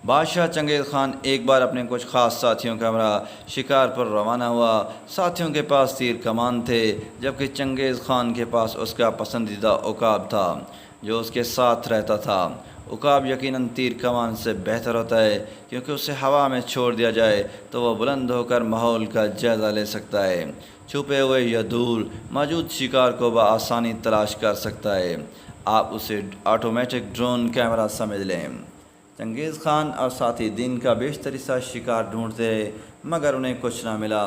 بادشاہ چنگیز خان ایک بار اپنے کچھ خاص ساتھیوں کا ہمراہ شکار پر روانہ ہوا۔ ساتھیوں کے پاس تیر کمان تھے، جبکہ چنگیز خان کے پاس اس کا پسندیدہ عقاب تھا جو اس کے ساتھ رہتا تھا۔ عقاب یقیناً تیر کمان سے بہتر ہوتا ہے، کیونکہ اسے ہوا میں چھوڑ دیا جائے تو وہ بلند ہو کر ماحول کا جائزہ لے سکتا ہے، چھپے ہوئے یا دور موجود شکار کو بآسانی تلاش کر سکتا ہے۔ آپ اسے آٹومیٹک ڈرون کیمرہ سمجھ لیں۔ چنگیز خان اور ساتھی دن کا بیشتر حصہ شکار ڈھونڈتے رہے، مگر انہیں کچھ نہ ملا۔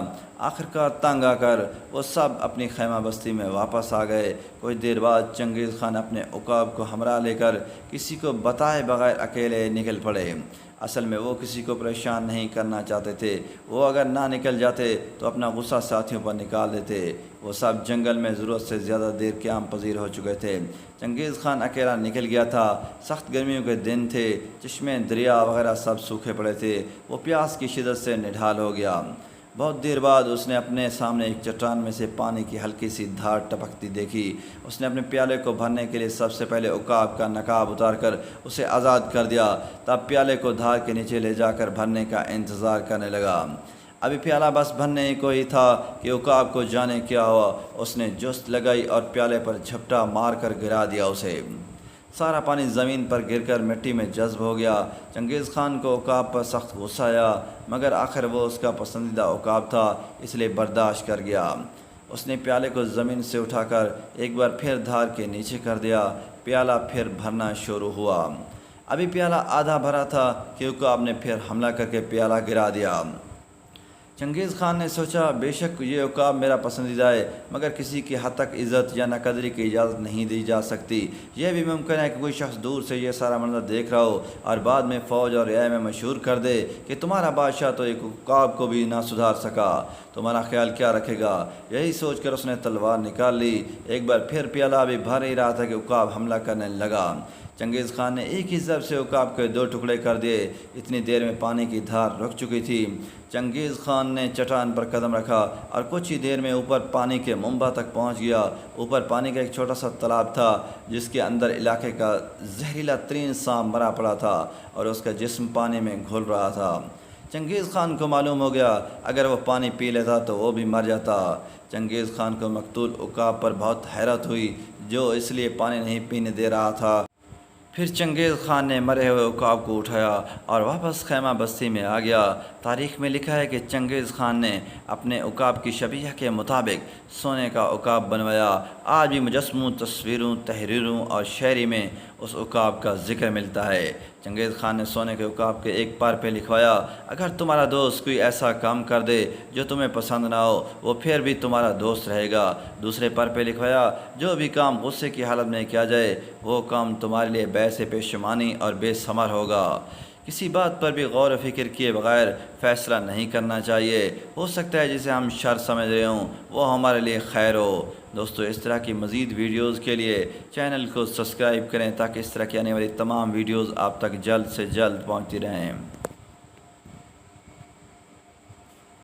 آخرکار تنگ آ کر وہ سب اپنی خیمہ بستی میں واپس آ گئے۔ کچھ دیر بعد چنگیز خان اپنے عقاب کو ہمراہ لے کر کسی کو بتائے بغیر اکیلے نکل پڑے۔ اصل میں وہ کسی کو پریشان نہیں کرنا چاہتے تھے، وہ اگر نہ نکل جاتے تو اپنا غصہ ساتھیوں پر نکال دیتے۔ وہ سب جنگل میں ضرورت سے زیادہ دیر قیام پذیر ہو چکے تھے۔ چنگیز خان اکیلا نکل گیا تھا۔ سخت گرمیوں کے دن تھے، چشمے دریا وغیرہ سب سوکھے پڑے تھے۔ وہ پیاس کی شدت سے نڈھال ہو گیا۔ بہت دیر بعد اس نے اپنے سامنے ایک چٹان میں سے پانی کی ہلکی سی دھار ٹپکتی دیکھی۔ اس نے اپنے پیالے کو بھرنے کے لیے سب سے پہلے عقاب کا نقاب اتار کر اسے آزاد کر دیا، تب پیالے کو دھار کے نیچے لے جا کر بھرنے کا انتظار کرنے لگا۔ ابھی پیالہ بس بھرنے کو ہی تھا کہ عقاب کو جانے کیا ہوا۔ اس نے جست لگائی اور پیالے پر جھپٹا مار کر گرا دیا اسے۔ سارا پانی زمین پر گر کر مٹی میں جذب ہو گیا۔ چنگیز خان کو عقاب پر سخت غصہ آیا، مگر آخر وہ اس کا پسندیدہ عقاب تھا، اس لیے برداشت کر گیا۔ اس نے پیالے کو زمین سے اٹھا کر ایک بار پھر دھار کے نیچے کر دیا۔ پیالہ پھر بھرنا شروع ہوا۔ ابھی پیالہ آدھا بھرا تھا کہ عقاب نے پھر حملہ کر کے پیالہ گرا دیا۔ چنگیز خان نے سوچا، بے شک یہ عقاب میرا پسندیدہ ہے، مگر کسی کی حد تک عزت یا ناقدری کی اجازت نہیں دی جا سکتی۔ یہ بھی ممکن ہے کہ کوئی شخص دور سے یہ سارا منظر دیکھ رہا ہو اور بعد میں فوج اور رعایا میں مشہور کر دے کہ تمہارا بادشاہ تو ایک عقاب کو بھی نہ سدھار سکا، تمہارا خیال کیا رکھے گا؟ یہی سوچ کر اس نے تلوار نکال لی۔ ایک بار پھر پیالہ ابھی بھر ہی رہا تھا کہ عقاب حملہ کرنے لگا۔ چنگیز خان نے ایک ہی ضرب سے عقاب کے 2 ٹکڑے کر دیے۔ اتنی دیر میں پانی کی دھار رک چکی تھی۔ چنگیز خان نے چٹان پر قدم رکھا اور کچھ ہی دیر میں اوپر پانی کے منبع تک پہنچ گیا۔ اوپر پانی کا ایک چھوٹا سا تالاب تھا، جس کے اندر علاقے کا زہریلا ترین سانپ مرا پڑا تھا اور اس کا جسم پانی میں گھل رہا تھا۔ چنگیز خان کو معلوم ہو گیا اگر وہ پانی پی لیتا تو وہ بھی مر جاتا۔ چنگیز خان کو مقتول عقاب پر بہت حیرت ہوئی، جو اس لیے پانی نہیں پینے دے رہا تھا۔ پھر چنگیز خان نے مرے ہوئے عقاب کو اٹھایا اور واپس خیمہ بستی میں آ گیا۔ تاریخ میں لکھا ہے کہ چنگیز خان نے اپنے عقاب کی شبیہ کے مطابق سونے کا عقاب بنوایا۔ آج بھی مجسموں، تصویروں، تحریروں اور شاعری میں اس عقاب کا ذکر ملتا ہے۔ چنگیز خان نے سونے کے عقاب کے ایک پار پہ لکھوایا، اگر تمہارا دوست کوئی ایسا کام کر دے جو تمہیں پسند نہ ہو، وہ پھر بھی تمہارا دوست رہے گا۔ دوسرے پار پہ لکھوایا، جو بھی کام غصے کی حالت میں کیا جائے وہ کام تمہارے لیے باعث پشیمانی اور بے ثمر ہوگا۔ کسی بات پر بھی غور و فکر کیے بغیر فیصلہ نہیں کرنا چاہیے۔ ہو سکتا ہے جسے ہم شر سمجھ رہے ہوں وہ ہمارے لیے خیر ہو۔ دوستو، اس طرح کی مزید ویڈیوز کے لیے چینل کو سبسکرائب کریں تاکہ اس طرح کی آنے والی تمام ویڈیوز آپ تک جلد سے جلد پہنچتی رہیں۔